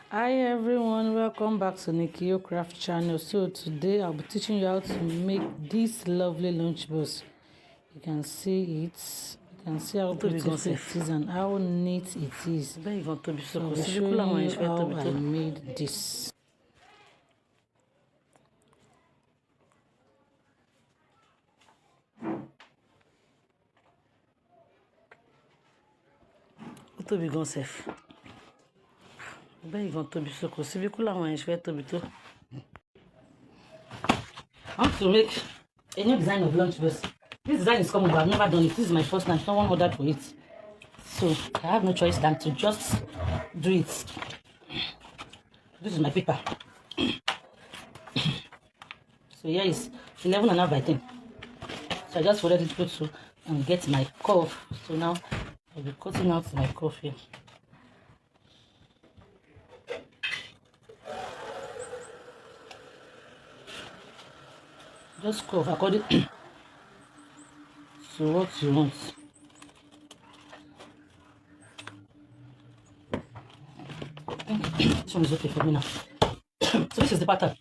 Hi everyone, welcome back to Nikio Craft channel. So today I'll be teaching you how to make this lovely lunch box. You can see it. You can see how beautiful it is and how neat it is. So I'll be showing you how I made this. Tóbi gan sef. Bẹ́ẹ̀ gan tóbi so kò sí bí kúlà àwọn yẹn ṣe fẹ́ tóbi tó. I want to make a new design of lunch box. This design is common, but I've never done it. This is my first time. Someone ordered for it. So I have no choice than to just do it. This is my paper. So here is 11.5 by 10. So I just folded it through and get my curve. So now I'll be cutting out my curve here. Just curve according to what you want. This one is okay for me now. So this is the pattern.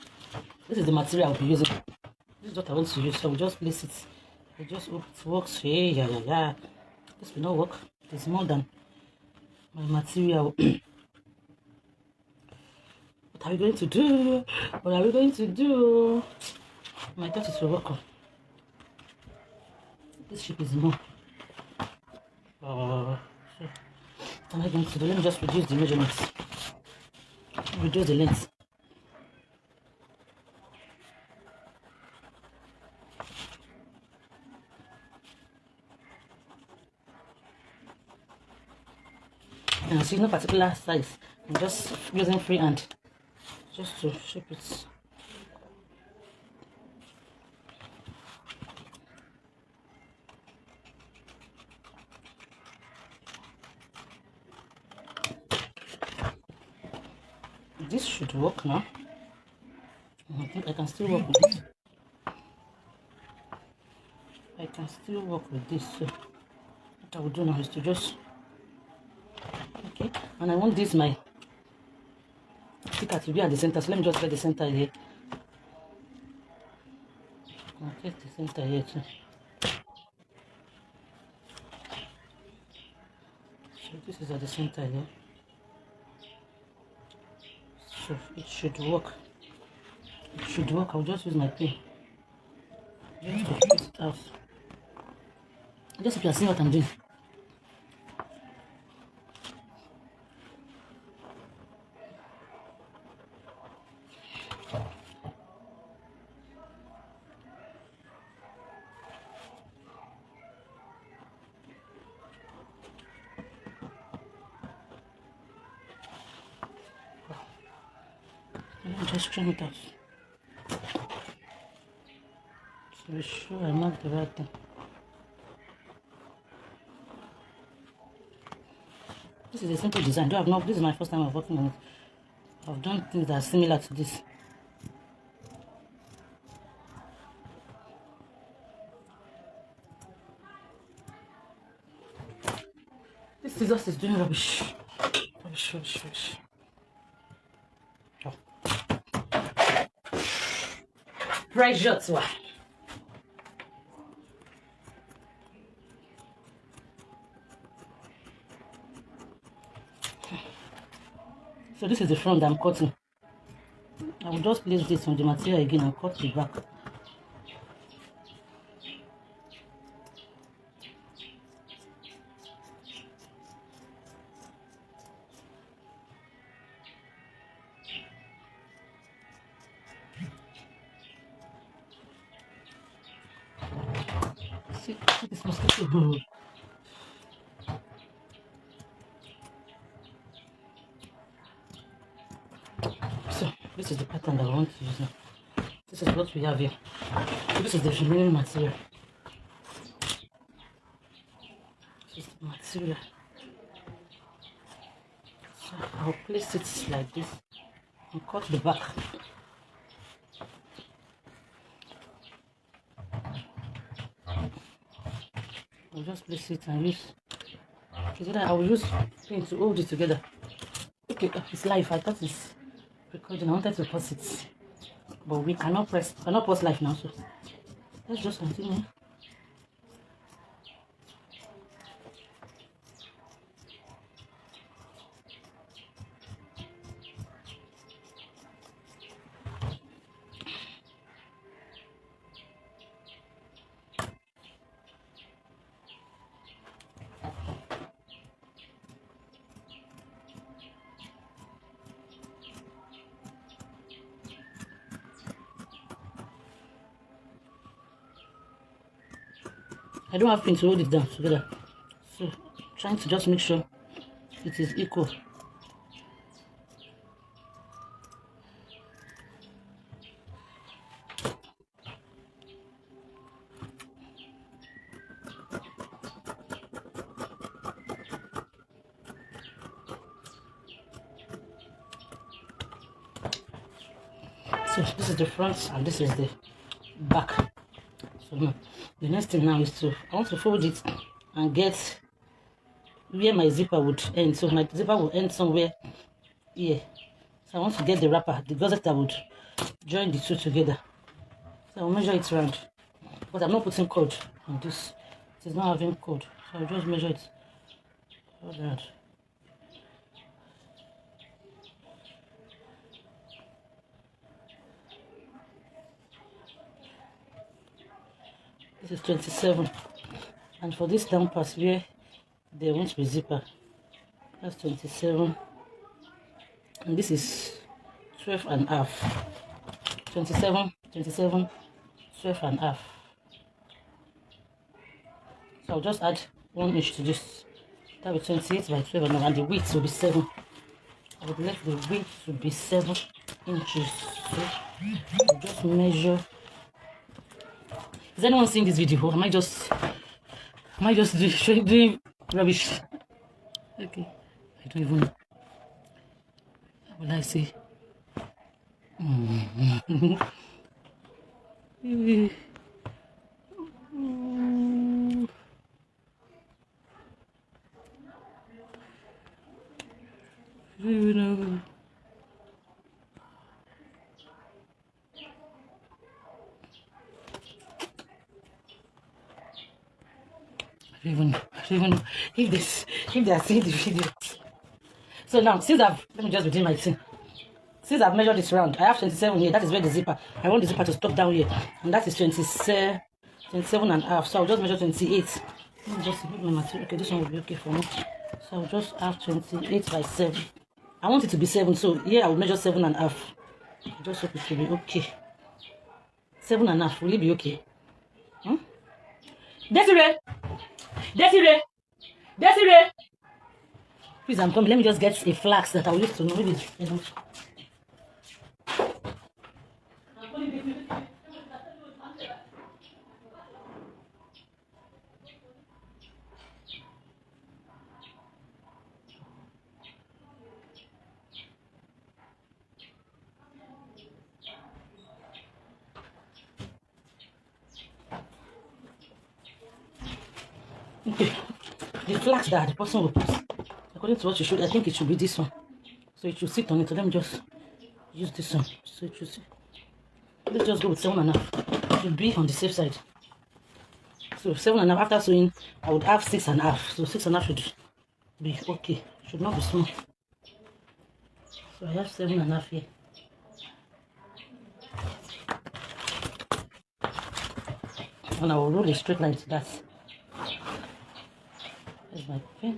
This is the material I'll be using. This is what I want to use. So we'll just place it. We just hope it works. Hey, yeah. This will not work. It's more than my material. What are we going to do? What are we going to do? My thought is to work on. This shape is more. So what am I going to do? Let me just reduce the measurements. Reduce the length. And see, no particular size. I'm just using free hand just to shape it. This should work now. I think I can still work with it. I can still work with this. So what I will do now is to just and I want this my sticker to be at the center. So let me just get the center here. I'll get the center here too. So this is at the center here. So it should work. It should work. I'll just use my pen just to put it out. Just if you are seeing what I'm doing. Let me just trim it out. To be sure I mark the right thing. This is a simple design. This is my first time of working on it. I've done things that are similar to this. This scissors is doing rubbish. Rubbish. Oh. Pressure to her. So this is the front that I'm cutting. I will just place this on the material again and cut the back. See this mosquito. So this is the pattern that I want to use now. This is what we have here. So this is the remaining material. This is the material. So I'll place it like this and cut the back. I'll just place it and use. I will use pin to hold it together. Okay, it's live. I thought it's recording. I wanted to pause it, but we cannot pause live now. So let's just continue. I don't have pin to hold it down together, so trying to just make sure it is equal. So this is the front and this is the back. So now the next thing now is I want to fold it and get where my zipper would end. So my zipper will end somewhere here. So I want to get the wrapper, the gauze that would join the two together. So I'll measure it round, but I'm not putting cord on this. It is not having cord, so I'll just measure it round. This is 27, and for this down part where there won't be zipper, that's 27, and this is 12 and a half. 27, 27, 12 and a half. So I'll just add 1 inch to this. That will be 28 by 12 and the width will be 7. I would like the width to be 7 inches. So I'll just measure. Is anyone seeing this video? Or am I just doing rubbish? Okay, I don't even know. What will I say? I don't even know if they are seeing the video. So now, let me just begin my thing. Since I've measured this round, I have 27 here. That is where the zipper. I want the zipper to stop down here, and that is 27 and a half. So I'll just measure 28. Let me just put my material. Okay, this one will be okay for me. So I'll just have 28 by 7. I want it to be 7, so here I will measure 7 and a half. I just hope it will be okay. 7 and a half. Will it be okay? Desiree! Please, I'm coming. Let me just get a flax that I will use to know. Maybe enough. Okay, the flax that the person will put, according to what you should, I think it should be this one. So it should sit on it. So let me just use this one. So it should sit. Let's just go with 7 and a half. It should be on the safe side. So 7 and a half. After sewing, I would have 6 and a half. So 6 and a half should be okay. Should not be small. So I have 7 and a half here. And I will roll a straight line to that. There's my pen.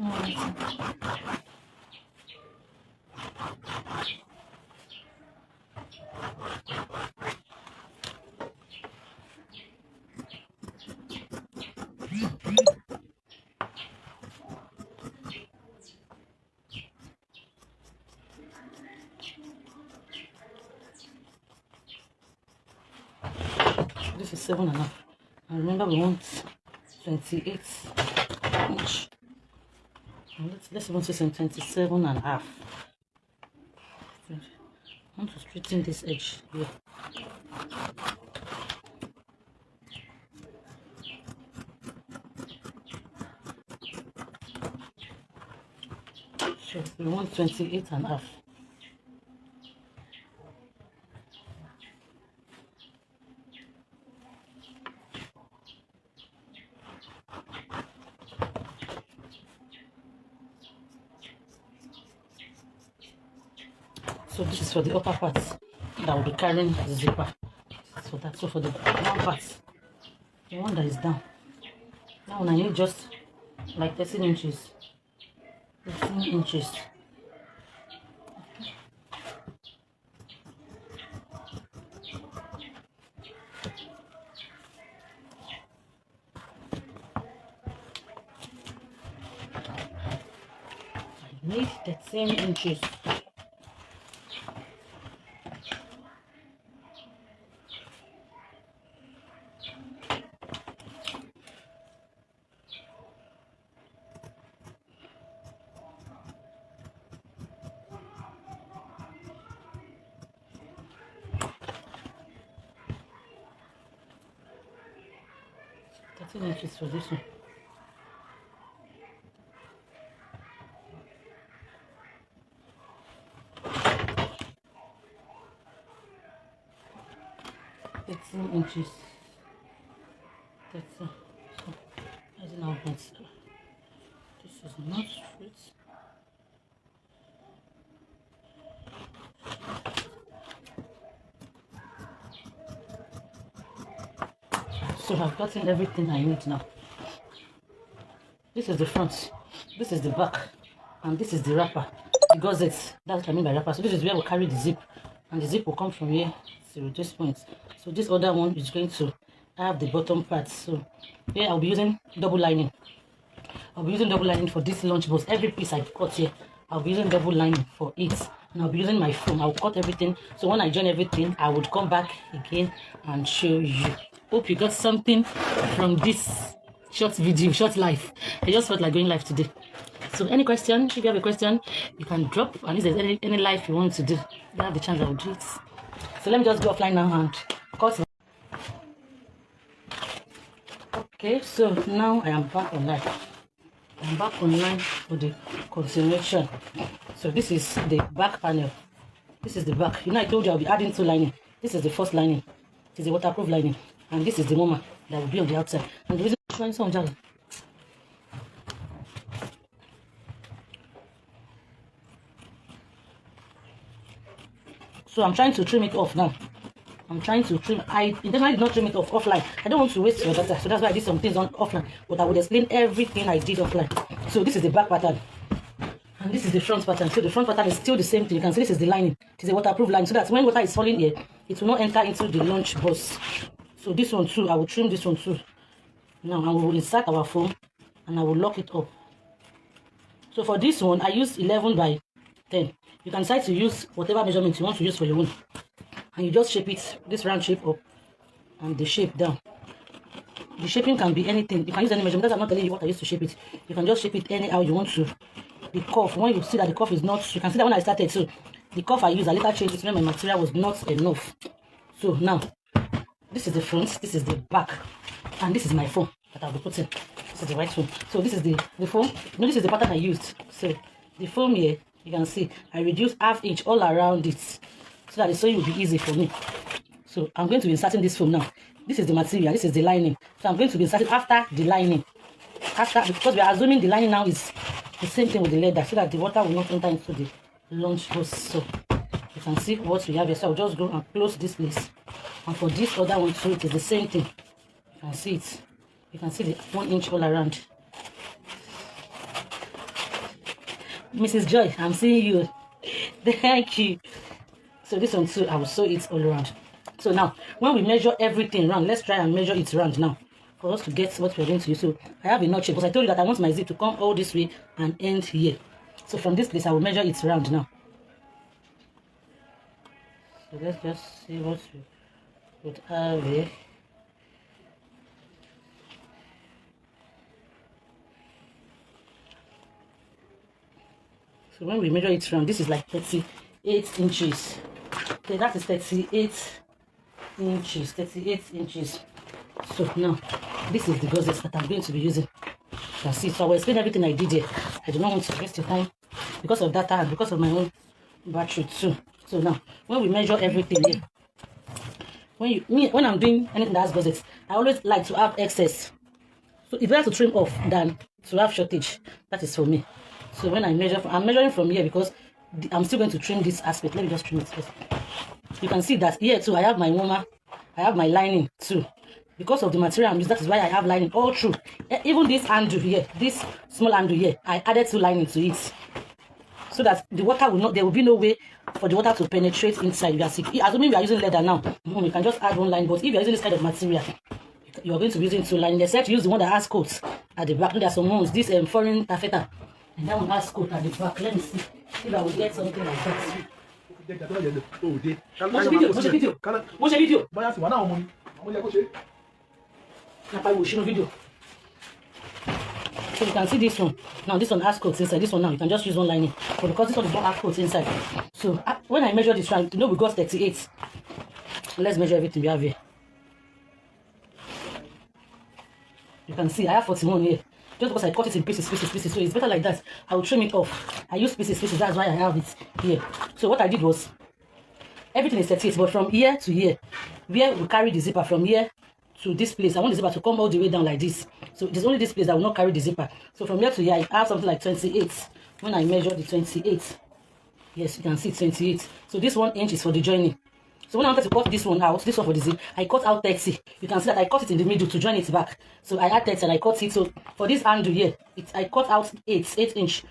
This is 7 and a half. And remember, we want 28 inch. Let's even say 27 and a half. I want to straighten this edge here. So we want 28.5. So this is for the upper part that will be carrying the zipper. So that's so for the down part, the one that is down. Now I need just like 13 inches. 13 inches. I need 13 inches. Inches for this one. It's 13 inches. 13. So I don't know what this is not straight. So I've gotten everything I need now. This is the front, this is the back, and this is the wrapper. The gauze, that's what I mean by wrapper. So this is where we carry the zip, and the zip will come from here to this point. So this other one is going to have the bottom part. So here I'll be using double lining. I'll be using double lining for this lunch box. Every piece I cut here, I'll be using double lining for it. And I'll be using my foam. I'll cut everything. So when I join everything, I would come back again and show you. Hope you got something from this short video, short live. I just felt like going live today. So any question, if you have a question, you can drop. And if there's any live you want to do, you have the chance, I will do it. So let me just go offline now and cut. Okay, so now I am back online. I'm back online for the continuation. So this is the back panel. This is the back. You know, I told you I'll be adding 2 lining. This is the first lining. It is a waterproof lining. And this is the warmer that will be on the outside. And the reason I'm trying to so I'm trying to trim it off now. I'm trying to trim. I intentionally did not trim it off offline. I don't want to waste your data, so that's why I did some things on offline. But I would explain everything I did offline. So this is the back pattern, and this is the front pattern. So the front pattern is still the same thing. You can see this is the lining. It is a waterproof lining, so that when water is falling here, it will not enter into the lunch box. So this one too, I will trim this one too. Now I will insert our foam, and I will lock it up. So for this one, I use 11 by 10. You can decide to use whatever measurement you want to use for your own. And you just shape it, this round shape up and the shape down. The shaping can be anything. You can use any measurement. I'm not telling you what I used to shape it. You can just shape it anyhow you want to. The cuff, when you see that the cuff is not, you can see that when I started, so the cuff I used, I later changed it when my material was not enough. So now, this is the front, this is the back, and this is my foam that I'll be putting. This is the white foam. So this is the foam. You know, this is the pattern I used. So the foam here, you can see, I reduced 1/2 inch all around it, so that the sewing will be easy for me. So I'm going to be inserting this foam now. This is the material, this is the lining. So I'm going to be inserting after the lining. Because we are assuming the lining now is the same thing with the leather, so that the water will not enter into the lunch box. So you can see what we have here. So I'll just go and close this place. And for this other one too, it is the same thing. You can see it. You can see the 1 inch all around. Mrs. Joy, I'm seeing you. Thank you. So this one too, I will sew it all around. So now, when we measure everything round, let's try and measure it round now for us to get what we're going to use. So I have a notch because I told you that I want my zip to come all this way and end here. So from this place, I will measure it round now. So let's just see what we would have here. So when we measure it round, this is like 38 inches. Okay, that is 38 inches. 38 inches. So now, this is the gauzes that I'm going to be using. You can see. So I will explain everything I did here. I do not want to waste your time because of data and because of my own battery too. So now when we measure everything here, when I'm doing anything that has budget, I always like to have excess. So if I have to trim off than to have shortage, that is for me. So when I measure, I'm measuring from here because I'm still going to trim this aspect. Let me just trim it first. You can see that here too, I have my warmer, I have my lining too. Because of the material I'm using, that is why I have lining all through. Even this handle here, this small handle here, I added 2 lining to it. So that the water will not, there will be no way for the water to penetrate inside. You are sick. Assuming we are using leather now, you can just add 1 line. But if you are using this kind of material, you are going to be using 2 lines. Except to use the one that has coats at the back. There are some ones, this foreign taffeta, and that one has coat at the back. Let me see if I will get something like that. Video. So you can see this one. Now this one has coats inside. This one now you can just use 1 lining. But because this one does not have coats inside. So when I measure this one, you know we got 38. Let's measure everything we have here. You can see I have 41 here. Just because I cut it in pieces. So it's better like that. I will trim it off. I use pieces. That's why I have it here. So what I did was, everything is 38, but from here to here, where we carry the zipper from here to this place, I want the zipper to come all the way down like this. So there's only this place that will not carry the zipper. So from here to here, I have something like 28. When I measure the 28, yes, you can see 28. So this 1 inch is for the joining. So when I wanted to cut this one out, this one for the zip, I cut out 30. You can see that I cut it in the middle to join it back. So I add 30 and I cut it. So for this handle here, I cut out 8 inch.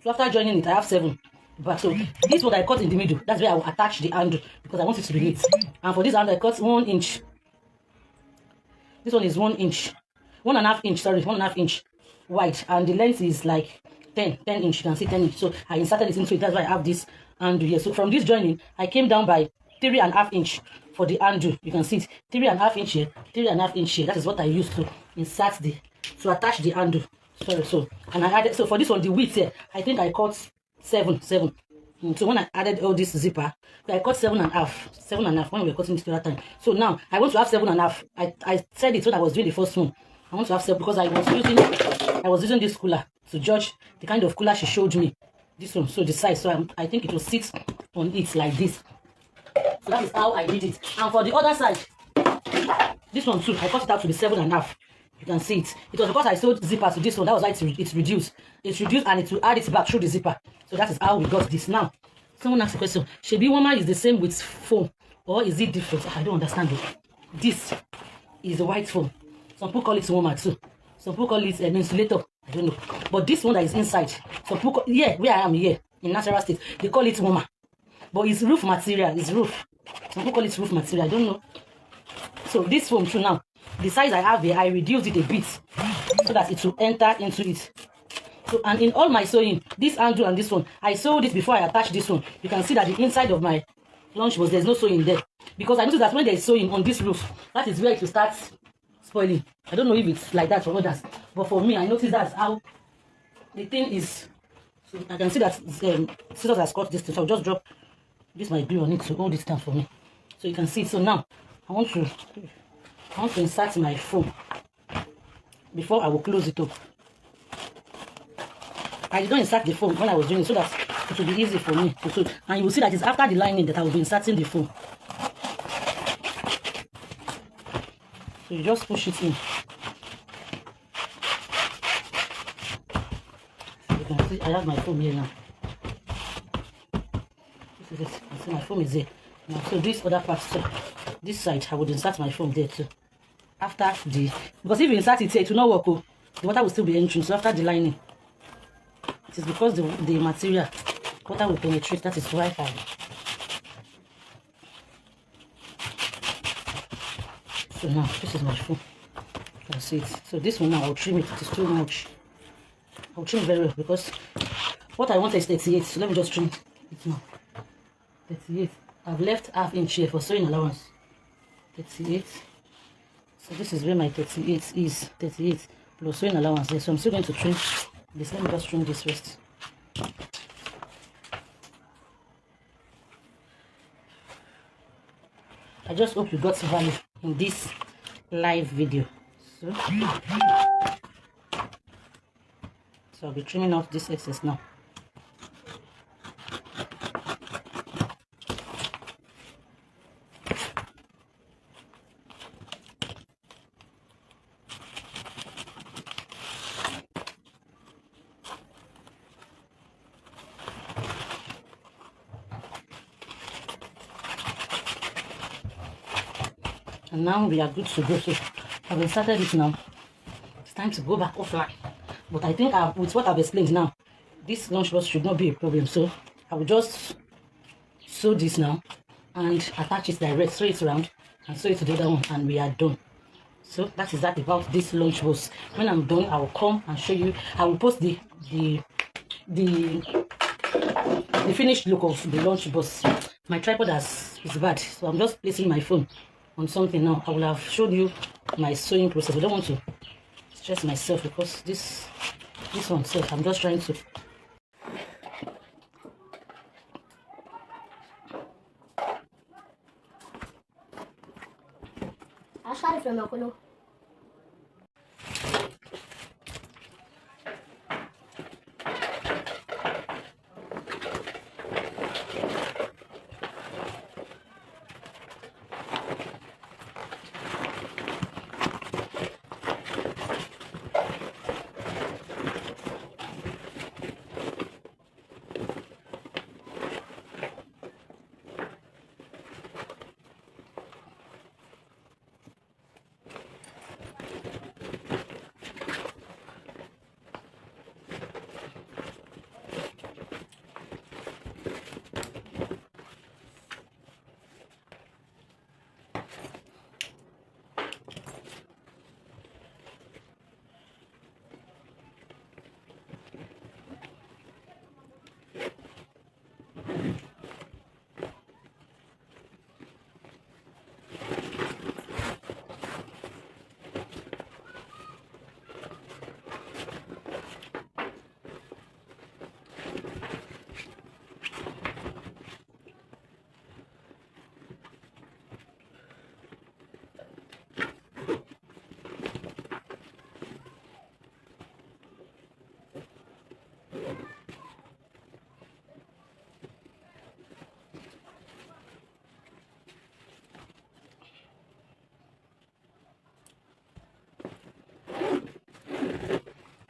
So after joining it, I have 7. But so this one I cut in the middle. That's where I will attach the handle because I want it to be neat. And for this handle, I cut 1 inch. This one is 1 inch. 1.5 inch, sorry, 1.5 inch wide. And the length is like 10 inch. You can see 10 inch. So I inserted it into it. That's why I have this handle here. So from this joining, I came down by 3.5 inch for the handle. You can see it, 3.5 inch here, 3.5 inch here. That is what I used to insert to attach the handle. Sorry, so and I added, so for this one, the width here, I think I cut 7. So when I added all this zipper, I cut 7.5 when we were cutting this the other time. So now I want to have 7.5. I said it when I was doing the first one. I want to have 7 because I was using this cooler to judge the kind of cooler she showed me. This one, so the size, so I think it will sit on it like this. So that is how I did it. And for the other side, this one too, I cut it out to be 7.5. You can see it. It was because I sewed zipper to this one. That was why it's reduced. It's reduced and it will add it back through the zipper. So that is how we got this. Now, someone asked a question. Shebi warmer is the same with foam or is it different? I don't understand it. This is a white foam. Some people call it warmer too. Some people call it an insulator. I don't know. But this one that is inside, some people where I am here in natural state, they call it warmer. But it's roof material. It's roof. Some people call it roof material. I don't know. So this foam too now, the size I have here, I reduced it a bit so that it will enter into it. So and in all my sewing, this handle and this one, I sewed it before I attached this one. You can see that the inside of my lunch box, there's no sewing there. Because I noticed that when there's sewing on this roof, that is where it will start spoiling. I don't know if it's like that for others, but for me, I noticed that's how the thing is. So I can see that scissors has cut this thing, so I'll just drop this might be on it to hold it down for me. So you can see. So now I want to insert my foam before I will close it up. I did not insert the foam when I was doing it so that it will be easy for me to sew. And you will see that it's after the lining that I will be inserting the foam. So you just push it in. So you can see I have my foam here now. This is it. You see my foam is there. Now, so this other part, so this side, I would insert my foam there too. After because if you insert it here, it will not work. Oh, the water will still be entering. So after the lining, it is because the material, water will penetrate. That is why So now, this is my foam. You can see it. So this one now, I'll trim it. It is too much. I'll trim it very well because what I want is 38. So let me just trim it now. 38. I've left ½ inch here for sewing allowance. 38. So this is where my 38 is. 38 plus sewing allowance there. So I'm still going to trim this. Let me just trim this first. I just hope you got value in this live video. So I'll be trimming off this excess now. And now we are good to go. So I've inserted it now. It's time to go back offline. But I think with what I've explained now, this lunchbox should not be a problem. So I will just sew this now and attach it direct, sew it around, and sew it to the other one, and we are done. So that is that about this lunchbox. When I'm done, I will come and show you. I will post the finished look of the lunchbox. My tripod is bad, so I'm just placing my phone on something now. I will have showed you my sewing process. I don't want to stress myself because this one self, I'm just trying to. Acho que foi meu quando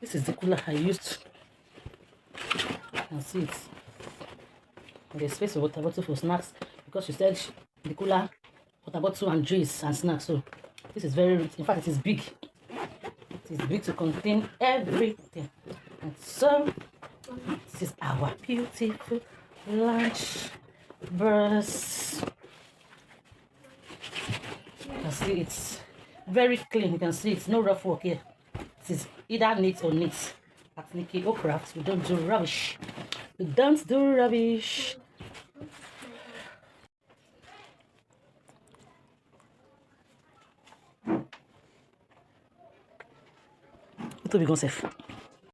This is the cooler I used. You can see it. The space of water bottle for snacks, because she said the cooler, water bottle and juice and snacks. So this is very rich. In fact, it is big. It is big to contain everything. And so this is our beautiful lunch box. You can see it's very clean. You can see it's no rough work here. It is either neat or neat. At Nikki O'Craft, we don't do rubbish. We don't do rubbish. What will be going safe?